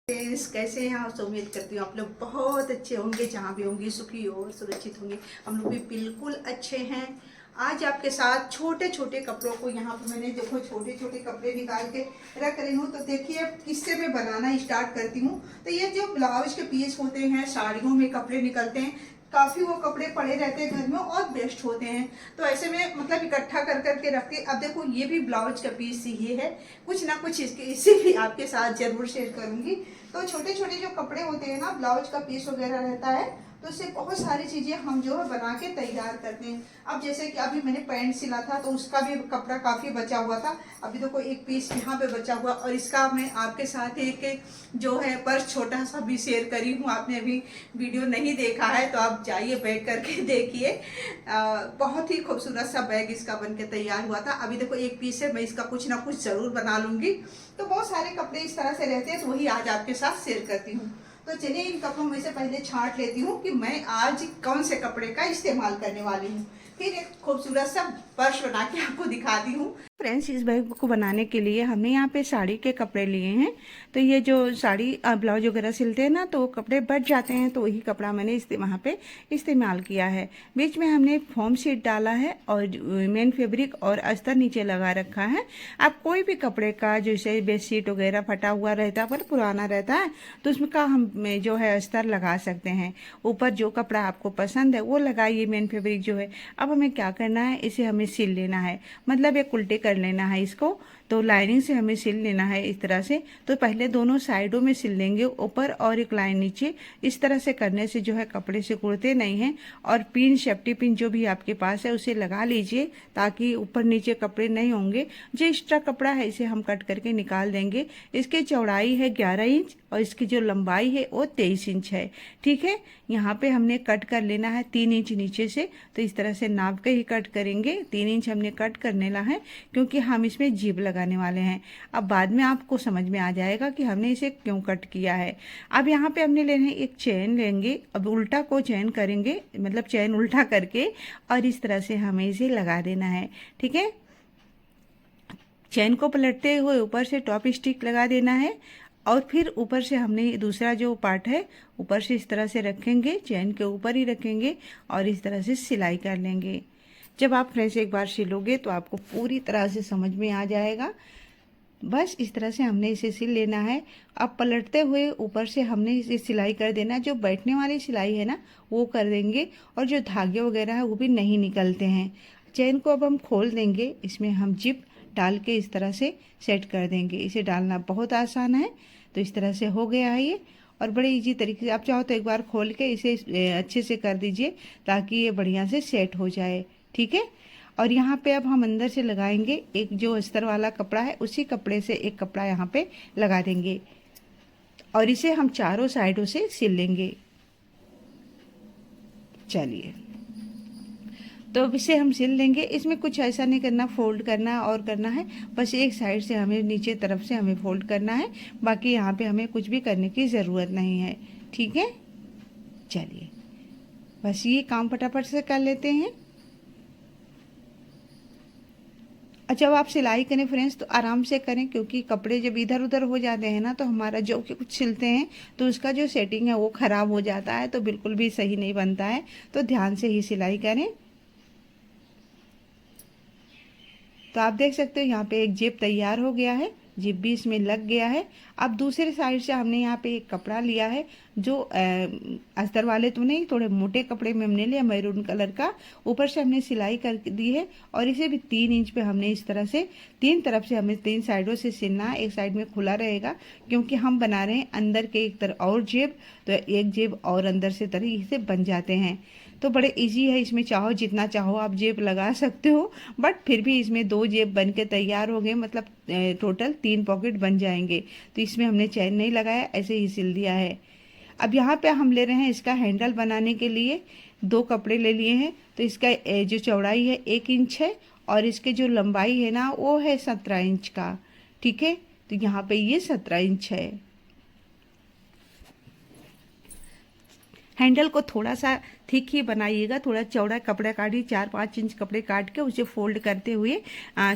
Friends, कैसे हैं आप? उम्मीद करती हूँ आप लोग बहुत अच्छे होंगे, जहाँ भी होंगे सुखी और सुरक्षित होंगे। हम लोग भी बिल्कुल अच्छे हैं। आज आपके साथ छोटे छोटे कपड़ों को, यहाँ पर मैंने देखो छोटे छोटे कपड़े निकाल के रख रही हूँ। तो देखिए किससे मैं बनाना स्टार्ट करती हूँ। तो ये जो ब्लाउज के पीस होते हैं, साड़ियों में कपड़े निकलते हैं, काफ़ी वो कपड़े पड़े रहते हैं घर में और बेस्ट होते हैं। तो ऐसे में मतलब इकट्ठा कर करके रखते। अब देखो ये भी ब्लाउज का पीस ही है, कुछ ना कुछ इसे भी आपके साथ जरूर शेयर करूंगी। तो छोटे छोटे जो कपड़े होते हैं ना, ब्लाउज का पीस वगैरह रहता है, तो उससे बहुत सारी चीज़ें हम जो है बना के तैयार करते हैं। अब जैसे कि अभी मैंने पैंट सिला था तो उसका भी कपड़ा काफ़ी बचा हुआ था। अभी देखो एक पीस यहाँ पे बचा हुआ, और इसका मैं आपके साथ एक जो है पर्स छोटा सा भी शेयर करी हूँ। आपने अभी वीडियो नहीं देखा है तो आप जाइए बैग करके देखिए। बहुत ही खूबसूरत सा बैग इसका बन के तैयार हुआ था। अभी देखो एक पीस है, मैं इसका कुछ ना कुछ ज़रूर बना लूँगी। तो बहुत सारे कपड़े इस तरह से रहते हैं, तो वही आज आपके साथ शेयर करती हूँ। तो चलिए इन कपड़ों में से पहले छांट लेती हूँ कि मैं आज कौन से कपड़े का इस्तेमाल करने वाली हूँ। फिर एक खूबसूरत सा पर्स बना के आपको दिखाती हूँ। फ्रेंड्स, इस बैग को बनाने के लिए हमने यहाँ पे साड़ी के कपड़े लिए हैं। तो ये जो साड़ी ब्लाउज वगैरह सिलते हैं ना, तो कपड़े बच जाते हैं, तो वही कपड़ा मैंने वहाँ पे इस्तेमाल किया है। बीच में हमने फोम शीट डाला है और मेन फैब्रिक और अस्तर नीचे लगा रखा है। आप कोई भी कपड़े का, जैसे बेडशीट वगैरह फटा हुआ रहता है पर पुराना रहता है, तो उसमें का हम जो है अस्तर लगा सकते हैं। ऊपर जो कपड़ा आपको पसंद है वो लगाइए, मेन फैब्रिक जो है। अब हमें क्या करना है, इसे हमें सिल लेना है, मतलब एक उल्टे कर लेना है इसको। तो लाइनिंग से हमें सिल लेना है इस तरह से। तो पहले दोनों साइडों में सिल लेंगे, ऊपर और एक लाइन नीचे। इस तरह से करने से जो है कपड़े से कुड़ते नहीं हैं। और पिन, सेफ्टी पिन जो भी आपके पास है उसे लगा लीजिए, ताकि ऊपर नीचे कपड़े नहीं होंगे। जो एक्स्ट्रा कपड़ा है इसे हम कट करके निकाल देंगे। इसकी चौड़ाई है 11 इंच और इसकी जो लंबाई है वो 23 इंच है। ठीक है, यहाँ पे हमने कट कर लेना है 3 इंच नीचे से। तो इस तरह से नाप के ही कट करेंगे। 3 इंच हमने कट कर लेना है, क्योंकि हम इसमें जीब लगाने वाले हैं। अब बाद में आपको समझ में आ जाएगा कि हमने इसे क्यों कट किया है। अब यहाँ पे हमने लेना है एक चेन लेंगे। अब उल्टा को चेन करेंगे, मतलब चेन उल्टा करके, और इस तरह से हमें इसे लगा देना है। ठीक है, चेन को पलटते हुए ऊपर से टॉप स्टिक लगा देना है। और फिर ऊपर से हमने दूसरा जो पार्ट है ऊपर से इस तरह से रखेंगे, चेन के ऊपर ही रखेंगे और इस तरह से सिलाई कर लेंगे। जब आप फ्रेंड्स एक बार सिलोगे तो आपको पूरी तरह से समझ में आ जाएगा। बस इस तरह से हमने इसे सिल लेना है। अब पलटते हुए ऊपर से हमने इसे सिलाई कर देना। जो बैठने वाली सिलाई है ना वो कर देंगे, और जो धागे वगैरह है वो भी नहीं निकलते हैं। चेन को अब हम खोल देंगे, इसमें हम जिप डाल के इस तरह से सेट कर देंगे। इसे डालना बहुत आसान है। तो इस तरह से हो गया है ये, और बड़े इजी तरीके से। आप चाहो तो एक बार खोल के इसे अच्छे से कर दीजिए, ताकि ये बढ़िया से सेट हो जाए। ठीक है, और यहाँ पे अब हम अंदर से लगाएंगे एक जो अस्तर वाला कपड़ा है, उसी कपड़े से एक कपड़ा यहाँ पे लगा देंगे, और इसे हम चारों साइडों से सिल लेंगे। चलिए, तो अब इसे हम सिल लेंगे। इसमें कुछ ऐसा नहीं करना, फोल्ड करना और करना है। बस एक साइड से हमें, नीचे तरफ से हमें फोल्ड करना है। बाकी यहाँ पे हमें कुछ भी करने की ज़रूरत नहीं है। ठीक है, चलिए बस ये काम फटाफट से कर लेते हैं। और जब आप सिलाई करें फ्रेंड्स तो आराम से करें, क्योंकि कपड़े जब इधर उधर हो जाते हैं ना, तो हमारा जो कि कुछ सिलते हैं तो उसका जो सेटिंग है वो ख़राब हो जाता है, तो बिल्कुल भी सही नहीं बनता है। तो ध्यान से ही सिलाई करें। तो आप देख सकते हो यहाँ पे एक जिप तैयार हो गया है, जिप भी इसमें लग गया है। अब दूसरे साइड से हमने यहाँ पे एक कपड़ा लिया है, जो अस्तर वाले तो नहीं, थोड़े मोटे कपड़े में हमने लिया, मैरून कलर का। ऊपर से हमने सिलाई कर दी है, और इसे भी 3 इंच पे हमने इस तरह से 3 तरफ से हमें 3 साइडों से सिलना है। एक साइड में खुला रहेगा, क्योंकि हम बना रहे हैं अंदर के एक तरफ और जेब, तो एक जेब और अंदर से तरीके से बन जाते हैं। तो बड़े इजी है, इसमें चाहो जितना चाहो आप जेब लगा सकते हो। बट फिर भी इसमें 2 जेब बन के तैयार हो गए, मतलब टोटल 3 पॉकेट बन जाएंगे। तो इसमें हमने चैन नहीं लगाया, ऐसे ही सिल दिया है। अब यहाँ पे हम ले रहे हैं इसका हैंडल बनाने के लिए 2 कपड़े ले लिए हैं। तो इसका जो चौड़ाई है 1 इंच है, और इसके जो लंबाई है ना वो है 17 इंच का। ठीक है, तो यहाँ पे ये 17 इंच है। हैंडल को थोड़ा सा थिक ही बनाइएगा, थोड़ा चौड़ा कपड़ा काटिए, 4-5 इंच कपड़े काट के उसे फोल्ड करते हुए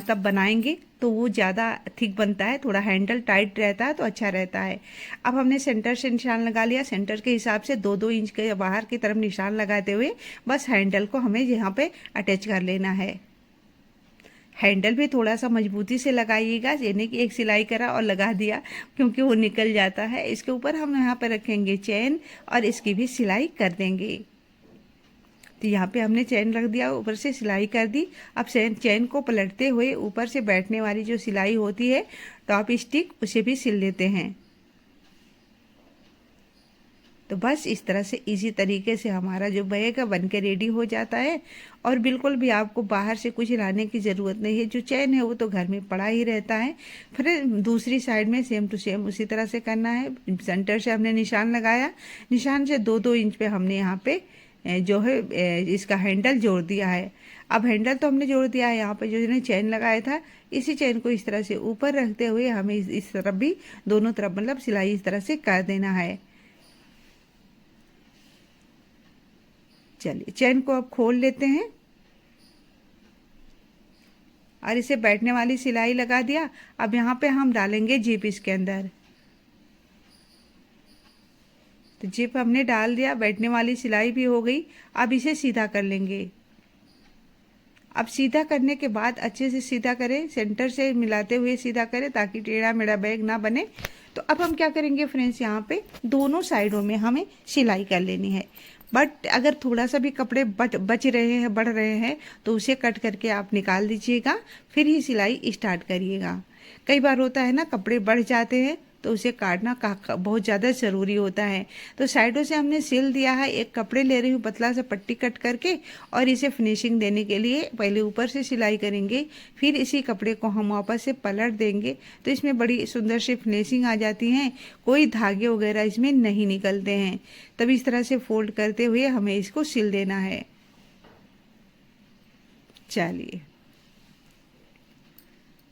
तब बनाएंगे तो वो ज़्यादा थिक बनता है। थोड़ा हैंडल टाइट रहता है तो अच्छा रहता है। अब हमने सेंटर से निशान लगा लिया, सेंटर के हिसाब से 2-2 इंच के बाहर की तरफ निशान लगाते हुए बस हैंडल को हमें यहाँ पे अटैच कर लेना है। हैंडल भी थोड़ा सा मजबूती से लगाइएगा, यानी कि एक सिलाई करा और लगा दिया क्योंकि वो निकल जाता है। इसके ऊपर हम यहाँ पर रखेंगे चेन और इसकी भी सिलाई कर देंगे। तो यहाँ पे हमने चेन रख दिया, ऊपर से सिलाई कर दी। अब चेन को पलटते हुए ऊपर से बैठने वाली जो सिलाई होती है टॉप स्टिक, उसे भी सिल लेते हैं। तो बस इस तरह से इजी तरीके से हमारा जो बैग है बन के रेडी हो जाता है और बिल्कुल भी आपको बाहर से कुछ लाने की ज़रूरत नहीं है। जो चेन है वो तो घर में पड़ा ही रहता है। फिर दूसरी साइड में सेम टू सेम उसी तरह से करना है। सेंटर से हमने निशान लगाया, निशान से 2-2 इंच पे हमने यहाँ पे जो है इसका हैंडल जोड़ दिया है। अब हैंडल तो हमने जोड़ दिया है, यहाँ पे जो हमने चेन लगाया था इसी चेन को इस तरह से ऊपर रखते हुए हमें इस तरफ भी दोनों तरफ मतलब सिलाई इस तरह से कर देना है। चलिए चेन को अब खोल लेते हैं और इसे बैठने वाली सिलाई लगा दिया। अब यहाँ पे हम डालेंगे जिप इसके अंदर। तो जिप हमने डाल दिया, बैठने वाली सिलाई भी हो गई। अब इसे सीधा कर लेंगे। अब सीधा करने के बाद अच्छे से सीधा करें, सेंटर से मिलाते हुए सीधा करें ताकि टेढ़ा मेढ़ा बैग ना बने। तो अब हम क्या करेंगे फ्रेंड्स, यहाँ पे दोनों साइडों में हमें सिलाई कर लेनी है। बट अगर थोड़ा सा भी कपड़े बच रहे हैं, बढ़ रहे हैं, तो उसे कट करके आप निकाल दीजिएगा, फिर ही सिलाई स्टार्ट करिएगा। कई बार होता है ना कपड़े बढ़ जाते हैं तो उसे काटना बहुत ज़्यादा ज़रूरी होता है। तो साइडों से हमने सिल दिया है। एक कपड़े ले रही हूँ पतला सा पट्टी कट करके और इसे फिनिशिंग देने के लिए पहले ऊपर से सिलाई करेंगे, फिर इसी कपड़े को हम वापस से पलट देंगे तो इसमें बड़ी सुंदर सी फिनिशिंग आ जाती है। कोई धागे वगैरह इसमें नहीं निकलते हैं। तब इस तरह से फोल्ड करते हुए हमें इसको सिल देना है। चलिए,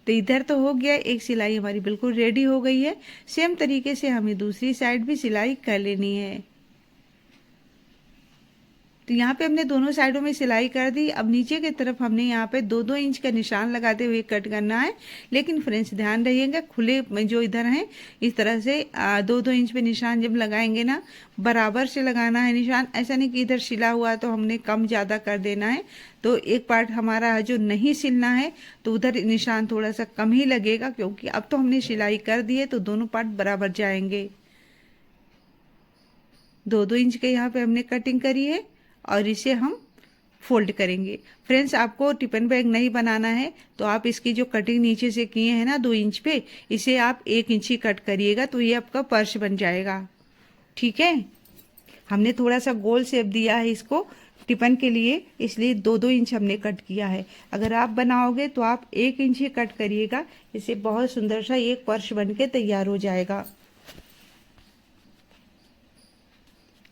तो इधर तो हो गया, एक सिलाई हमारी बिल्कुल रेडी हो गई है। सेम तरीके से हमें दूसरी साइड भी सिलाई कर लेनी है। तो यहाँ पे हमने दोनों साइडों में सिलाई कर दी। अब नीचे की तरफ हमने यहाँ पे 2-2 इंच का निशान लगाते हुए कट करना है। लेकिन फ्रेंड्स ध्यान रहिएगा, खुले में जो इधर हैं इस तरह से 2-2 इंच पे निशान जब लगाएंगे ना, बराबर से लगाना है निशान। ऐसा नहीं कि इधर सिला हुआ तो हमने कम ज़्यादा कर देना है। तो एक पार्ट हमारा जो नहीं सिलना है तो उधर निशान थोड़ा सा कम ही लगेगा, क्योंकि अब तो हमने सिलाई कर दी है तो दोनों पार्ट बराबर जाएंगे। 2-2 इंच के यहाँ पे हमने कटिंग करी है और इसे हम फोल्ड करेंगे। फ्रेंड्स आपको टिफिन बैग नहीं बनाना है तो आप इसकी जो कटिंग नीचे से किए हैं ना 2 इंच पे, इसे आप 1 इंच ही कट करिएगा तो ये आपका पर्स बन जाएगा। ठीक है, हमने थोड़ा सा गोल शेप दिया है इसको टिफिन के लिए, इसलिए 2-2 इंच हमने कट किया है। अगर आप बनाओगे तो आप 1 इंच ही कट करिएगा, इससे बहुत सुंदर सा एक पर्स बन के तैयार हो जाएगा।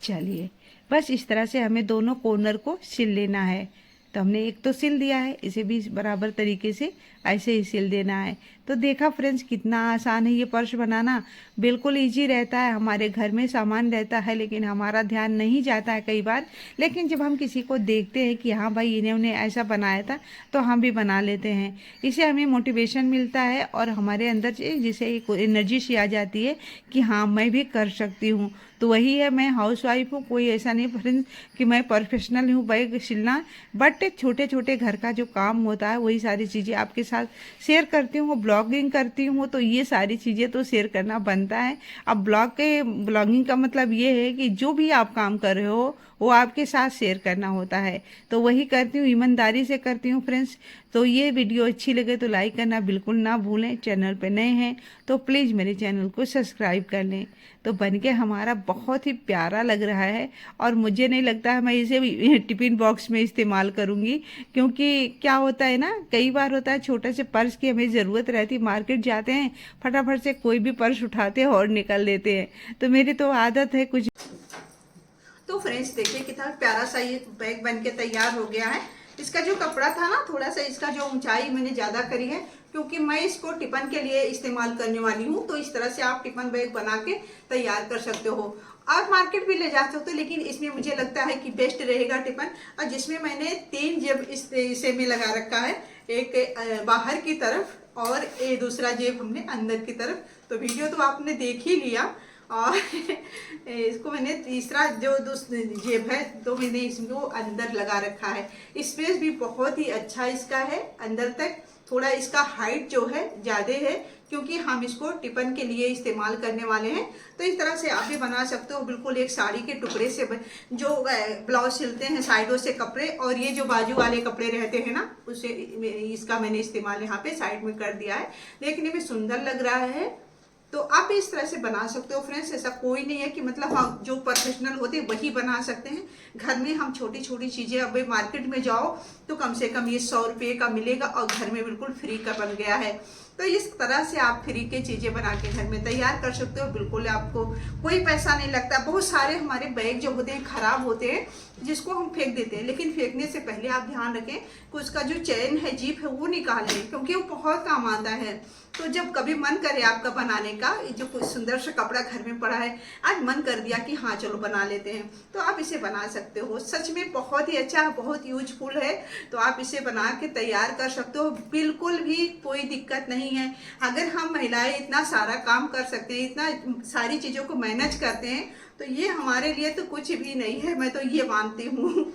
चलिए, बस इस तरह से हमें दोनों कॉर्नर को सिल लेना है। तो हमने एक तो सिल दिया है, इसे भी बराबर तरीके से ऐसे ही सिल देना है। तो देखा फ्रेंड्स कितना आसान है ये पर्स बनाना, बिल्कुल इजी रहता है। हमारे घर में सामान रहता है लेकिन हमारा ध्यान नहीं जाता है कई बार। लेकिन जब हम किसी को देखते हैं कि हाँ भाई इन्होंने ऐसा बनाया था तो हम भी बना लेते हैं। इससे हमें मोटिवेशन मिलता है और हमारे अंदर जिसे एक एनर्जी सी आ जाती है कि हाँ मैं भी कर सकती हूँ। तो वही है, मैं हाउस वाइफ हूँ, कोई ऐसा नहीं फ्रेंड्स कि मैं प्रोफेशनल हूँ बैग सिलना, बट छोटे छोटे घर का जो काम होता है वही सारी चीज़ें आपके साथ शेयर करती हूँ। ब्लॉगिंग करती हूँ तो ये सारी चीज़ें तो शेयर करना बनता है। अब ब्लॉगिंग का मतलब ये है कि जो भी आप काम कर रहे हो वो आपके साथ शेयर करना होता है, तो वही करती हूँ, ईमानदारी से करती हूँ फ्रेंड्स। तो ये वीडियो अच्छी लगे तो लाइक करना बिल्कुल ना भूलें। चैनल पे नए हैं तो प्लीज़ मेरे चैनल को सब्सक्राइब कर लें। तो बनके हमारा बहुत ही प्यारा लग रहा है और मुझे नहीं लगता है मैं इसे टिफिन बॉक्स में इस्तेमाल करूँगी, क्योंकि क्या होता है ना, कई बार होता है छोटे से पर्स की हमें ज़रूरत रहती, मार्केट जाते हैं फटाफट से कोई भी पर्स उठाते हैं और निकल लेते हैं। तो मेरी तो आदत है कुछ। तो फ्रेंड्स देखिए कितना प्यारा सा ये बैग बन के तैयार हो गया है। इसका जो कपड़ा था ना, थोड़ा सा इसका जो ऊंचाई मैंने ज़्यादा करी है, क्योंकि मैं इसको टिफिन के लिए इस्तेमाल करने वाली हूँ। तो इस तरह से आप टिफिन बैग बना के तैयार कर सकते हो। आप मार्केट भी ले जा सकते हो, लेकिन इसमें मुझे लगता है कि बेस्ट रहेगा टिफिन। और जिसमें मैंने 3 जेब इसे में लगा रखा है, एक बाहर की तरफ और ये दूसरा जेब हमने अंदर की तरफ। तो वीडियो तो आपने देख ही लिया। और इसको मैंने तीसरा जो जेब है तो मैंने इसको अंदर लगा रखा है। स्पेस भी बहुत ही अच्छा इसका है अंदर तक। थोड़ा इसका हाइट जो है ज़्यादा है, क्योंकि हम इसको टिफिन के लिए इस्तेमाल करने वाले हैं। तो इस तरह से आप भी बना सकते हो, बिल्कुल एक साड़ी के टुकड़े से। जो ब्लाउज सिलते हैं साइडों से कपड़े, और ये जो बाजू वाले कपड़े रहते हैं ना, उसे इसका मैंने इस्तेमाल यहाँ पे साइड में कर दिया है। देखने में सुंदर लग रहा है। तो आप इस तरह से बना सकते हो फ्रेंड्स। ऐसा कोई नहीं है कि मतलब हम जो प्रोफेशनल होते हैं वही बना सकते हैं। घर में हम छोटी छोटी चीज़ें, अब मार्केट में जाओ तो कम से कम ये 100 रुपये का मिलेगा, और घर में बिल्कुल फ्री का बन गया है। तो इस तरह से आप फ्री के चीज़ें बना के घर में तैयार कर सकते हो। बिल्कुल आपको कोई पैसा नहीं लगता। बहुत सारे हमारे बैग जो होते हैं खराब होते हैं, जिसको हम फेंक देते हैं, लेकिन फेंकने से पहले आप ध्यान रखें कि उसका जो चैन है, जीप है, वो निकालें, क्योंकि वो बहुत काम आता है। तो जब कभी मन करे आपका बनाने का, जो कोई सुंदर सा कपड़ा घर में पड़ा है, आज मन कर दिया कि हाँ चलो बना लेते हैं, तो आप इसे बना सकते हो। सच में बहुत ही अच्छा, बहुत यूजफुल है। तो आप इसे बना के तैयार कर सकते हो, बिल्कुल भी कोई दिक्कत नहीं है। अगर हम महिलाएं इतना सारा काम कर सकते हैं, इतना सारी चीज़ों को मैनेज करते हैं, तो ये हमारे लिए तो कुछ भी नहीं है, मैं तो ये मानती हूँ।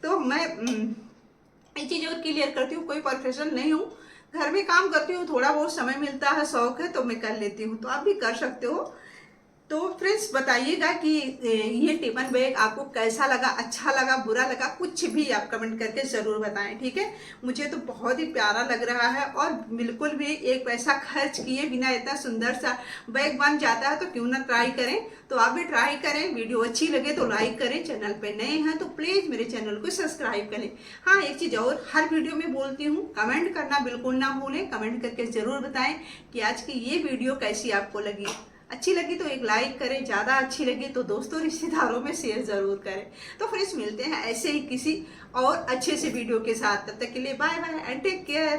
तो मैं ये चीज़ों को क्लियर करती हूँ, कोई प्रोफेशनल नहीं हूँ, घर में काम करती हूँ, थोड़ा बहुत समय मिलता है, शौक है तो मैं कर लेती हूँ। तो आप भी कर सकते हो। तो फ्रेंड्स बताइएगा कि ये टिफिन बैग आपको कैसा लगा, अच्छा लगा, बुरा लगा, कुछ भी आप कमेंट करके ज़रूर बताएं, ठीक है। मुझे तो बहुत ही प्यारा लग रहा है, और बिल्कुल भी एक पैसा खर्च किए बिना इतना सुंदर सा बैग बन जाता है, तो क्यों ना ट्राई करें। तो आप भी ट्राई करें। वीडियो अच्छी लगे तो लाइक करें, चैनल पे नए हैं तो प्लीज़ मेरे चैनल को सब्सक्राइब करें। हाँ, एक चीज़ और हर वीडियो में बोलती हूँ, कमेंट करना बिल्कुल ना भूलें। कमेंट करके ज़रूर बताएं कि आज की ये वीडियो कैसी आपको लगी। अच्छी लगी तो एक लाइक करें, ज़्यादा अच्छी लगी तो दोस्तों रिश्तेदारों में शेयर ज़रूर करें। तो फ्रेंड्स मिलते हैं ऐसे ही किसी और अच्छे से वीडियो के साथ। तब तक के लिए bye bye and take care.